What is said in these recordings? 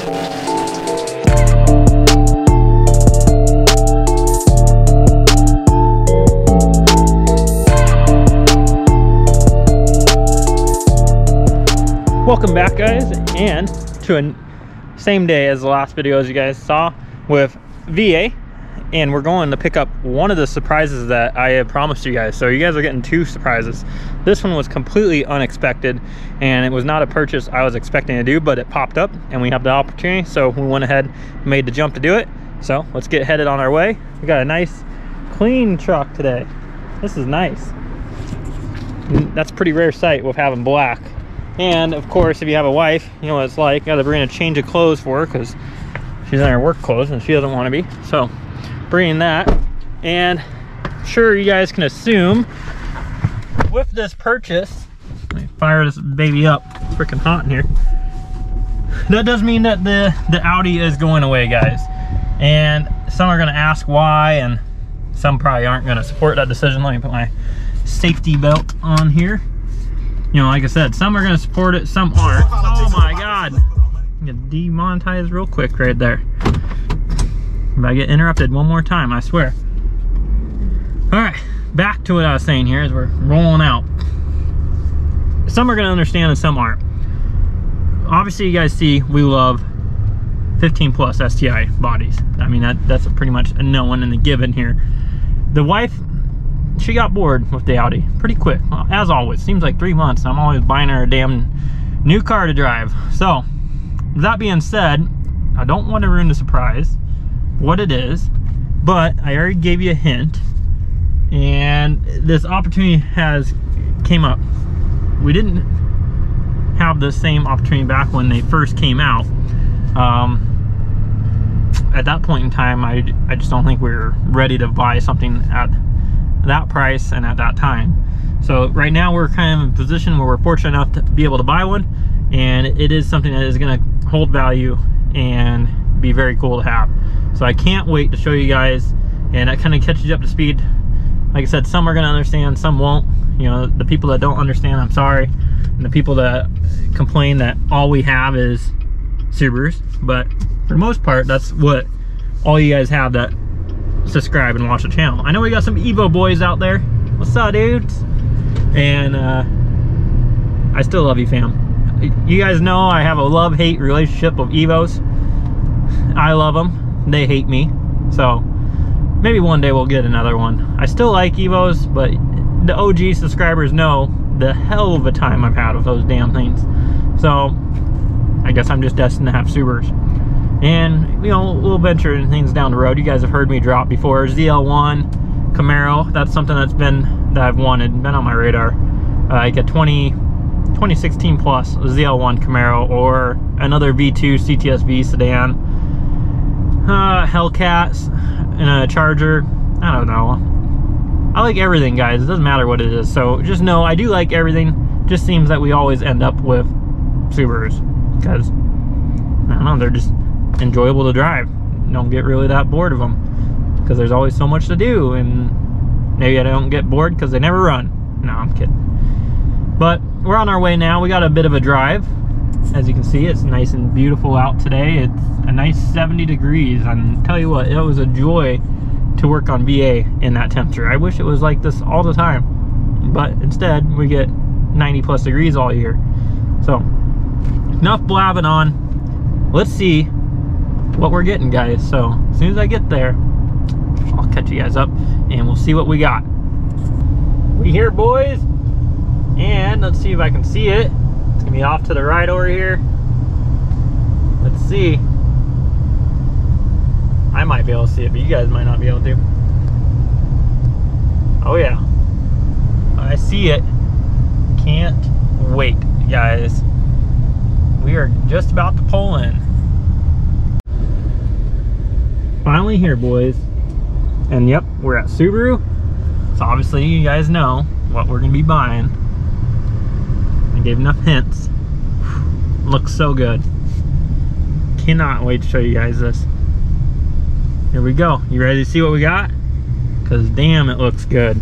Welcome back, guys, and to a same day as the last video, as you guys saw, with VA, and we're going to pick up one of the surprises that I had promised you guys. So you guys are getting two surprises. This one was completely unexpected, and it was not a purchase I was expecting to do, but it popped up and we have the opportunity, so we went ahead and made the jump to do it. So let's get headed on our way. We got a nice clean truck today. This is nice. That's a pretty rare sight with having black. And of course, if you have a wife, you know what it's like. Gotta bring a change of clothes for her because she's in her work clothes and she doesn't want to be. So bringing that, and I'm sure you guys can assume with this purchase, let me fire this baby up. It's freaking hot in here. That does mean that the Audi is going away, guys. And some are gonna ask why, and some probably aren't gonna support that decision. Let me put my safety belt on here. You know, like I said, some are going to support it, some aren't. Oh my God. I'm going to demonetize real quick right there. If I get interrupted one more time, I swear. All right, back to what I was saying here as we're rolling out. Some are going to understand and some aren't. Obviously, you guys see we love 15 plus STI bodies. I mean, that's pretty much a known and a given here. The wife, she got bored with the Audi pretty quick. Well, as always, seems like 3 months. I'm always buying her a damn new car to drive. So, that being said, I don't want to ruin the surprise, what it is, but I already gave you a hint, and this opportunity came up. We didn't have the same opportunity back when they first came out. At that point in time, I just don't think we were ready to buy something at that price and at that time. So right now we're kind of in a position where we're fortunate enough to be able to buy one, and it is something that is going to hold value and be very cool to have. So I can't wait to show you guys, and that kind of catches you up to speed. Like I said, some are going to understand, some won't. You know, the people that don't understand, I'm sorry, and the people that complain that all we have is Subarus, but for the most part, that's what all you guys have that subscribe and watch the channel. I know we got some Evo boys out there. What's up, dudes? And I still love you, fam. You guys know I have a love-hate relationship with Evos. I love them, they hate me. So maybe one day we'll get another one. I still like Evos, but the OG subscribers know the hell of a time I've had with those damn things. So I guess I'm just destined to have Subarus. And, you know, we'll venture in things down the road. You guys have heard me drop before. ZL1, Camaro, that's something that I've wanted, been on my radar. Like a 2016 plus ZL1 Camaro, or another V2 CTSV sedan. Hellcats, and a Charger. I don't know. I like everything, guys. It doesn't matter what it is. So just know I do like everything. Just seems that we always end up with Subarus. Because, I don't know, they're just enjoyable to drive. Don't get really that bored of them because there's always so much to do, and maybe I don't get bored because they never run. No, I'm kidding. But we're on our way now. We got a bit of a drive. As you can see, it's nice and beautiful out today. It's a nice 70 degrees, and tell you what, it was a joy to work on VA in that temperature. I wish it was like this all the time, but instead we get 90 plus degrees all year. So enough blabbing on. Let's see what we're getting, guys. So as soon as I get there, I'll catch you guys up and we'll see what we got. We here, boys, and let's see if I can see it. It's gonna be off to the right over here. Let's see. I might be able to see it, but you guys might not be able to. Oh yeah, I see it. Can't wait, guys. We are just about to pull in. Finally here, boys. And yep, we're at Subaru. So obviously you guys know what we're gonna be buying. I gave enough hints. Looks so good. Cannot wait to show you guys this. Here we go. You ready to see what we got? Because damn, it looks good.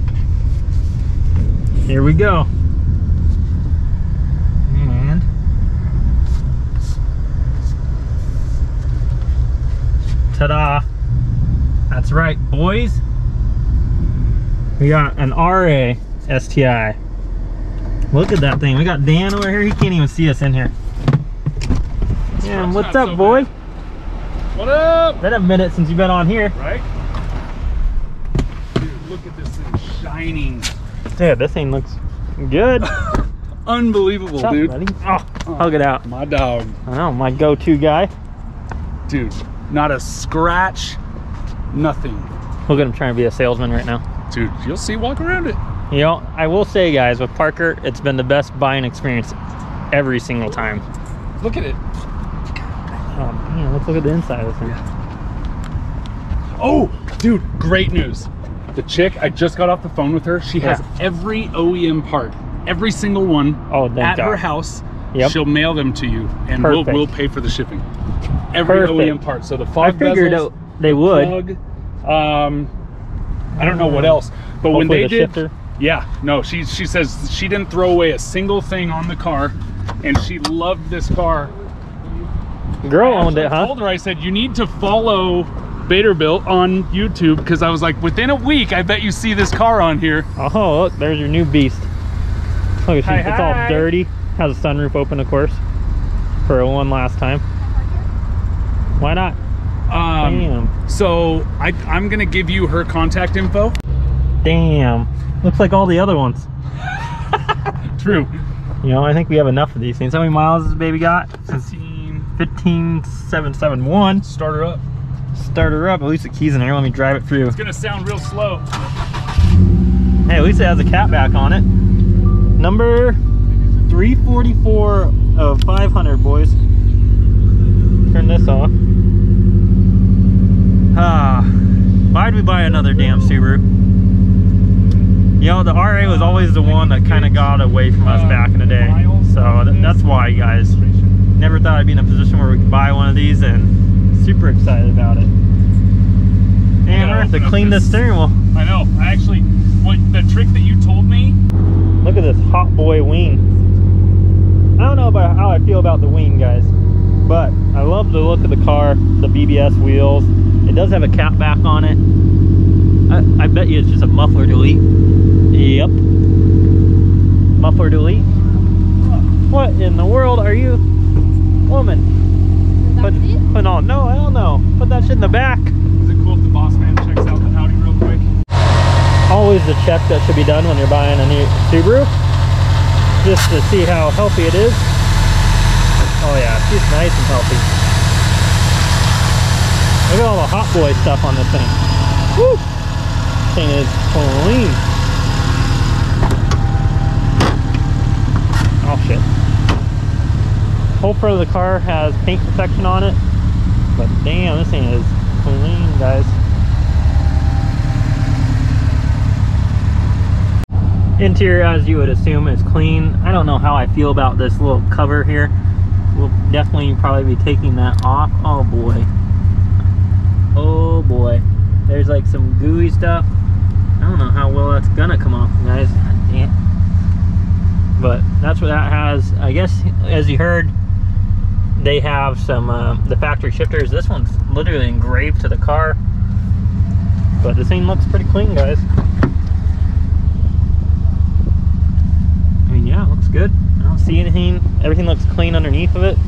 Here we go. right, boys. We got an RA STI. Look at that thing. We got Dan over here. He can't even see us in here. Yeah, what's up, boy? What up? Been a minute since you've been on here. Right? Dude, look at this thing shining. Dude, this thing looks good. Unbelievable, What's up, dude. Buddy? Oh, hug it out. My dog. I know, my go-to guy. Dude, not a scratch, nothing. Look at him trying to be a salesman right now. Dude, you'll see, walk around it. You know, I will say, guys, with Parker, it's been the best buying experience every single time. Look at it. Oh, man, let's look at the inside of this thing. Yeah. Oh, dude, great news. The chick, I just got off the phone with her. She has every OEM part, every single one at her house. Yep. She'll mail them to you, and we'll pay for the shipping. Every OEM part. So the fog bezels, they would. Plug, I don't know what else, but when they did, shifter. Yeah, no, she says she didn't throw away a single thing on the car, and she loved this car. Girl owned it, huh? I told her, I said, you need to follow Vanderbilt on YouTube, because I was like, within a week, I bet you see this car on here. Oh, look, there's your new beast. Look at it's all dirty. Has a sunroof open, of course, for one last time. Why not? Damn. So I'm gonna give you her contact info. Damn. Looks like all the other ones. True. You know, I think we have enough of these things. How many miles has this baby got? 15,771. Start her up. Start her up. At least the key's in here. Let me drive it through. It's gonna sound real slow. Hey, at least it has a cat back on it. Number 344 of 500, boys. Turn this off. Why'd we buy another damn Subaru? You know, the RA was always the one that kind of got away from us back in the day. So that's why, guys. Never thought I'd be in a position where we could buy one of these, and super excited about it. And we're going to clean this steering wheel. I know. I actually, the trick that you told me. Look at this hot boy wing. I don't know about how I feel about the wing, guys, but I love the look of the car, the BBS wheels. It does have a cap back on it. I bet you it's just a muffler delete. Yep. Muffler delete. What in the world are you, woman? Put on. No, I don't know. Put that shit in the back. Is it cool if the boss man checks out the Audi real quick? Always the check that should be done when you're buying a new Subaru, just to see how healthy it is. Oh yeah, she's nice and healthy. Look at all the hot boy stuff on this thing. Woo! This thing is clean. Oh shit. Whole front of the car has paint protection on it, but damn, this thing is clean, guys. Interior, as you would assume, is clean. I don't know how I feel about this little cover here. We'll definitely probably be taking that off. Oh boy. Oh boy. There's like some gooey stuff. I don't know how well that's gonna come off, guys. God damn. But that's what that has. I guess, as you heard, they have some the factory shifters. This one's literally engraved to the car, but this thing looks pretty clean, guys. I mean, yeah, it looks good. I don't see anything. Everything looks clean underneath of it.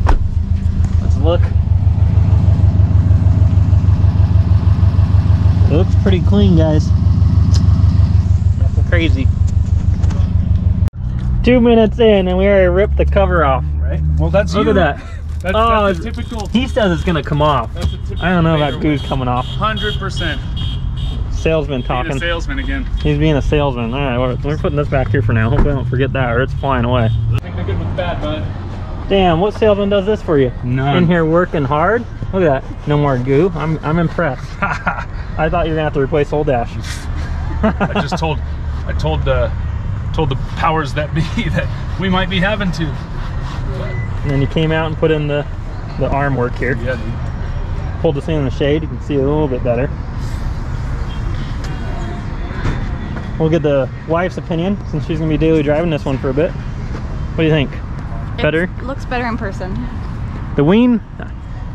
Let's look. It looks pretty clean, guys. Nothing crazy. 2 minutes in and we already ripped the cover off. Right? Well, that's Look at that. That's typical. He says it's gonna come off. I don't know about goose coming off. 100%. Salesman talking. Being a salesman again. He's being a salesman. All right, we're putting this back here for now. Hopefully I don't forget that or it's flying away. I think they're good with bad, bud. Damn, what salesman does this for you? None. In here working hard. Look at that. No more goo. I'm impressed. I thought you were gonna have to replace old dash. I told the powers that be that we might be having to. And then you came out and put in the arm work here. Yeah, dude. Pulled this thing in the shade. You can see it a little bit better. We'll get the wife's opinion since she's gonna be daily driving this one for a bit. What do you think? Better? It looks better in person. The wing,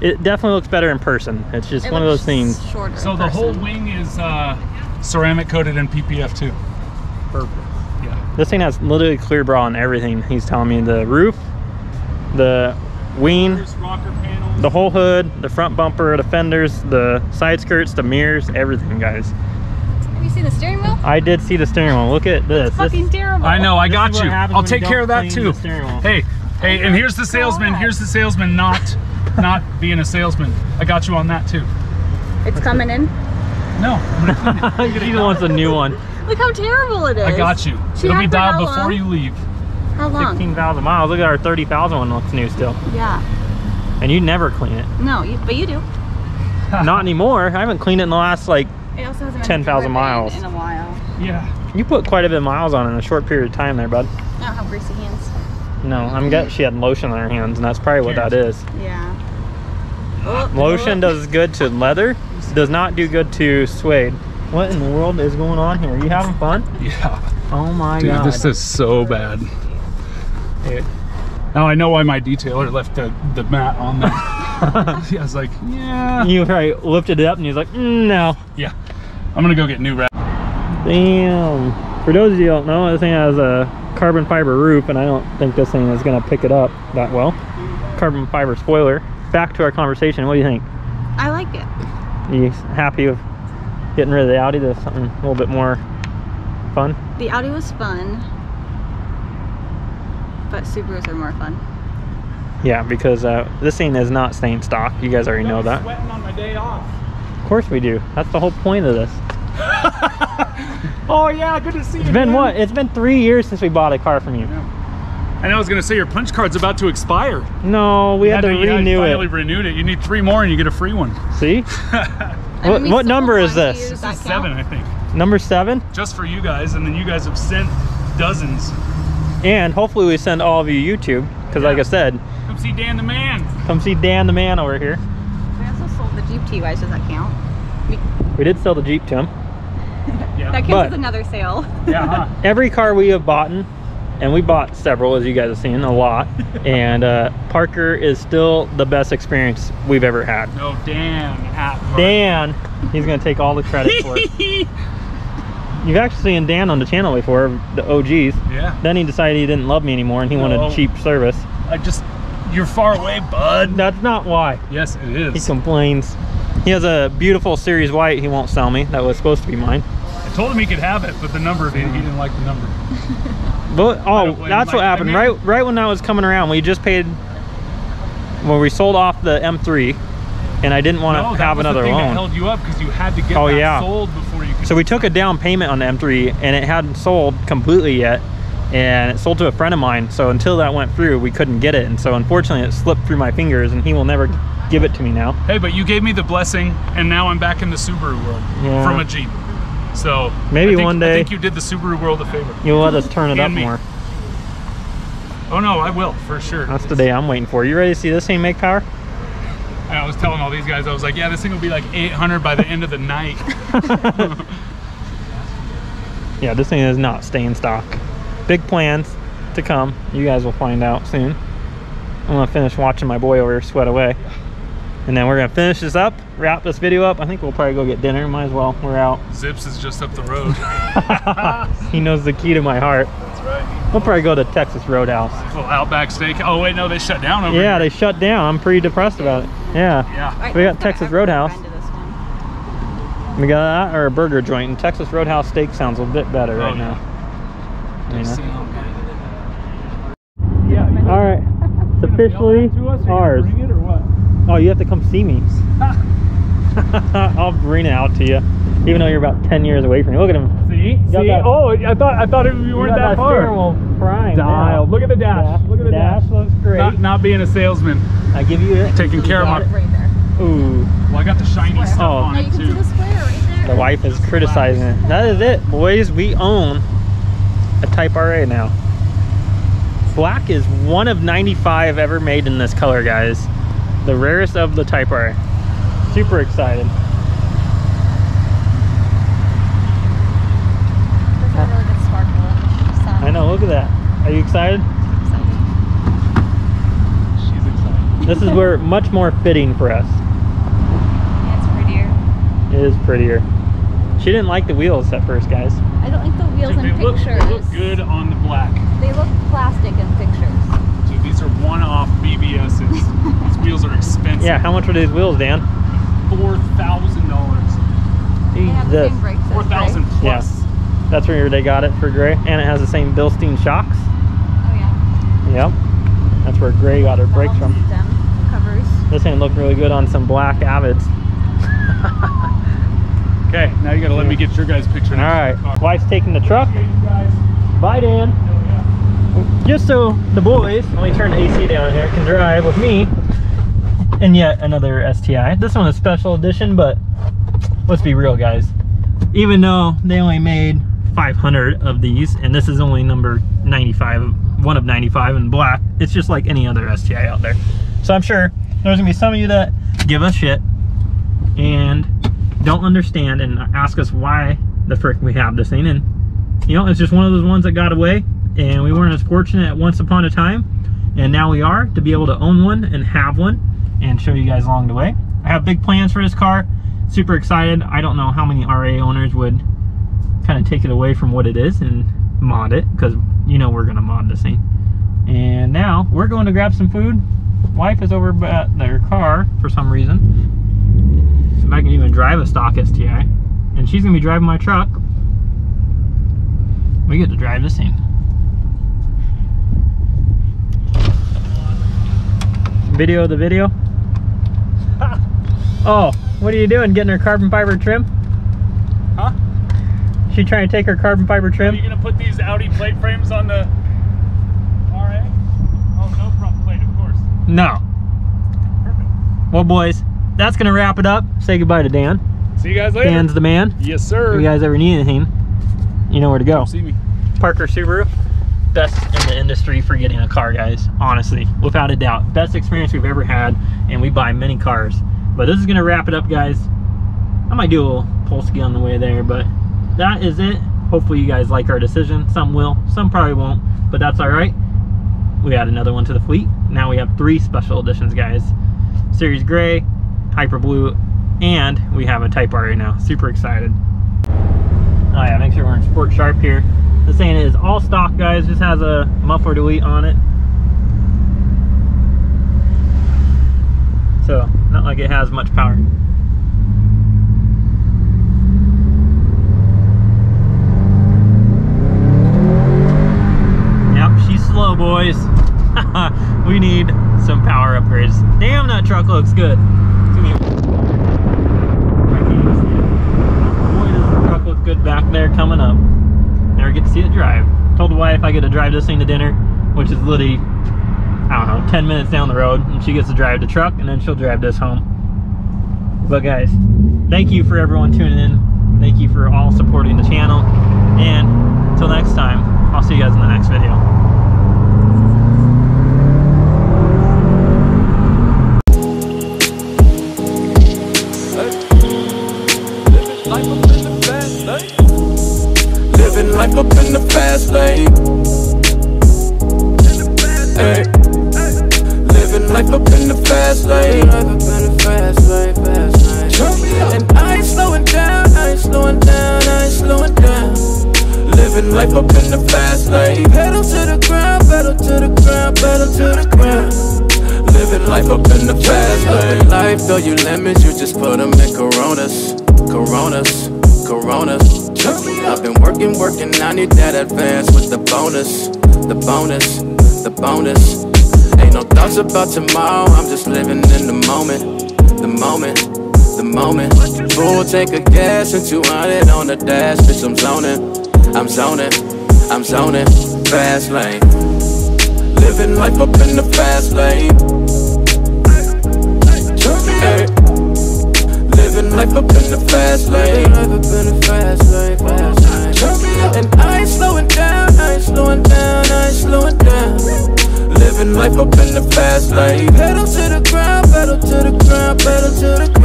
it definitely looks better in person. It's just one of those things. So the whole wing is ceramic coated in PPF too. Perfect. Yeah. This thing has literally clear bra on everything. He's telling me the roof, the wing, rocker panels, the whole hood, the front bumper, the fenders, the side skirts, the mirrors, everything, guys. Have you seen the steering wheel? I did see the steering wheel. Look at this. It's fucking terrible. I know. I got you. I'll take care of that too. Hey, and here's the salesman. Here's the salesman not being a salesman. I got you on that too. It's coming in? No. He wants a new one. Look how terrible it is. I got you. It'll be dialed before you leave. How long? 16,000 miles. Look at our 30,000 one, looks new still. Yeah. And you never clean it. No, but you do. Not anymore. I haven't cleaned it in the last like 10,000 miles. In a while. Yeah. You put quite a bit of miles on in a short period of time there, bud. I don't have greasy hands. No, I'm guessing she had lotion on her hands, and that's probably what that is. Yeah. Lotion does good to leather, does not do good to suede. What in the world is going on here? Are you having fun? Yeah. Oh my God. God. This is so bad. Dude. Now I know why my detailer left the mat on there. I was like, yeah. You probably lifted it up and he was like, no. Yeah. I'm gonna go get new wrap. Damn. For those of you who don't know, this thing has a carbon fiber roof, and I don't think this thing is gonna pick it up that well. Carbon fiber spoiler. Back to our conversation. What do you think? I like it. You happy with getting rid of the Audi to something a little bit more fun? The Audi was fun, but Subarus are more fun. Yeah, because this thing is not staying stock. You guys already know that. Sweating on my day off. Of course we do. That's the whole point of this. Oh yeah, good to see you. It's been what? It's been 3 years since we bought a car from you. Yeah. And I was gonna say your punch card's about to expire. No, we had to renew it. Finally renewed it. You need 3 more and you get a free one. See? What number is this? This is 7, I think. Number 7? Just for you guys, and then you guys have sent dozens. And hopefully we send all of you YouTube, because like I said, come see Dan the Man. Come see Dan the Man over here. We also sold the Jeep to you guys. Does that count? We did sell the Jeep to him. Yeah. That counts as another sale. Yeah. Huh? Every car we have bought, and we bought several, as you guys have seen, a lot. And Parker is still the best experience we've ever had. No, Dan. Dan, he's gonna take all the credit for it. You've actually seen Dan on the channel before, the OGs. Yeah. Then he decided he didn't love me anymore, and he wanted cheap service. You're far away, bud. That's not why. Yes, it is. He complains. He has a beautiful Series White he won't sell me. That was supposed to be mine. I told him he could have it, but the number, he didn't like the number. But, that's what happened. Right when that was coming around, we just paid, well, we sold off the M3, and I didn't want to have another loan. That held you up because you had to get that sold before you could. So we took a down payment on the M3, and it hadn't sold completely yet, and it sold to a friend of mine. So until that went through, we couldn't get it, and so unfortunately it slipped through my fingers, and he will never give it to me now. Hey, but you gave me the blessing, and now I'm back in the Subaru world from a Jeep. So maybe one day I think you did the Subaru world a favor. You'll let us turn it up more. Oh no, I will for sure. That's the day I'm waiting for. You ready to see this thing make power? And I was telling all these guys, I was like, yeah, this thing will be like 800 by the end of the night. Yeah, this thing is not staying stock. Big plans to come. You guys will find out soon. I'm gonna finish watching my boy over here sweat away. And then we're gonna finish this up, wrap this video up. I think we'll probably go get dinner. Might as well. We're out. Zips is just up the road. He knows the key to my heart. That's right. We'll probably go to Texas Roadhouse. Little Outback steak. Oh wait, no, they shut down over here. Yeah, they shut down. I'm pretty depressed about it. Yeah. Yeah. We got Texas Roadhouse. We got that or a burger joint. And Texas Roadhouse steak sounds a bit better right now. Yeah. All right. It's officially ours. Oh, you have to come see me. I'll bring it out to you, even though you're about 10 years away from me. Look at him. See? Oh, I thought we weren't that far. Dialed. Look at the dash. Look at the dash. Looks great. Not being a salesman. I give you it. Taking care of my. Right there. Ooh. Well, I got the shiny stuff on it too. You can see the square right there. The wife is criticizing it. That is it, boys. We own a Type RA now. Black is one of 95 ever made in this color, guys. The rarest of the Type RA. Super excited. There's a really good sparkle in the sun. I know, look at that. Are you excited? She's excited. This is where much more fitting for us. Yeah, it's prettier. It is prettier. She didn't like the wheels at first, guys. I don't like the wheels in pictures. They look good on the black. They look plastic in pictures. Dude, these are one-off BBSs. These wheels are expensive. Yeah, how much were these wheels, Dan? $4,000. They have the same brakes as $4,000 plus. Yeah. That's where they got it for Gray, and it has the same Bilstein shocks. Oh yeah. Yep. That's where Gray got her brakes from. Stem covers. This ain't look really good on some black Avids. Okay, now you gotta let me get your guys' picture. All right, wife's taking the truck. Bye, Dan. Just so the boys, let me turn the AC down here, can drive with me and yet another STI. This one is special edition, but let's be real, guys. Even though they only made 500 of these, and this is only number 95, one of 95 in black, it's just like any other STI out there. So I'm sure there's gonna be some of you that give us shit and don't understand and ask us why the frick we have this thing. And you know, it's just one of those ones that got away, and we weren't as fortunate once upon a time, and now we are to be able to own one and have one and show you guys along the way. I have big plans for this car. Super excited. I don't know how many RA owners would kind of take it away from what it is and mod it, because you know we're gonna mod this thing. And now we're going to grab some food. Wife is over at their car for some reason. So if I can even drive a stock STI, and she's gonna be driving my truck. We get to drive this thing. Video the video. Oh, what are you doing? Getting her carbon fiber trim? Huh? She trying to take her carbon fiber trim? Are you gonna put these Audi plate frames on the RA? Oh, no front plate, of course. No. Perfect. Well, boys, that's gonna wrap it up. Say goodbye to Dan. See you guys later. Dan's the man. Yes, sir. If you guys ever need anything, you know where to go. Come see me. Parker Subaru, best in the industry for getting a car, guys. Honestly, without a doubt, best experience we've ever had, and we buy many cars. But this is gonna wrap it up, guys. I might do a little Polsky on the way there, but that is it. Hopefully you guys like our decision. Some will, some probably won't, but that's all right. We add another one to the fleet. Now we have 3 special editions, guys. Series Gray, Hyper Blue, and we have a Type R right now. Super excited. Oh yeah, make sure we're in Sport Sharp here. This thing is all stock, guys. Just has a muffler delete on it. So, not like it has much power. Yep, she's slow, boys. We need some power upgrades. Damn, that truck looks good. Boy, does the truck look good back there coming up. Never get to see it drive. Told the wife I get to drive this thing to dinner, which is literally, I don't know, 10 minutes down the road, and she gets to drive the truck, and then she'll drive this home. But guys, thank you for everyone tuning in. Thank you for all supporting the channel. And until next time, I'll see you guys in the next video. Living life up in the fast lane. Hey. Living life up in the fast lane. And I ain't slowing down, I ain't slowing down, I ain't slowing down. Living life up in the fast lane. Pedal to the ground, pedal to the ground, pedal to the ground. Living life up in the fast lane. Life, though you lemons, you just put them in Coronas, Coronas, Coronas. I've been working, I need that advance with the bonus, the bonus, the bonus. Ain't no thoughts about tomorrow, I'm just living in the moment, the moment, the moment. Full tank of gas and 200 on the dash, bitch, I'm zoning, I'm zoning, I'm zoning. Fast lane, living life up in the fast lane. Hey. Living life up in the fast lane. And I ain't slowing down, I ain't slowing down, I ain't slowing down. Living life up in the fast lane. Pedal to the ground, pedal to the ground, pedal to the ground.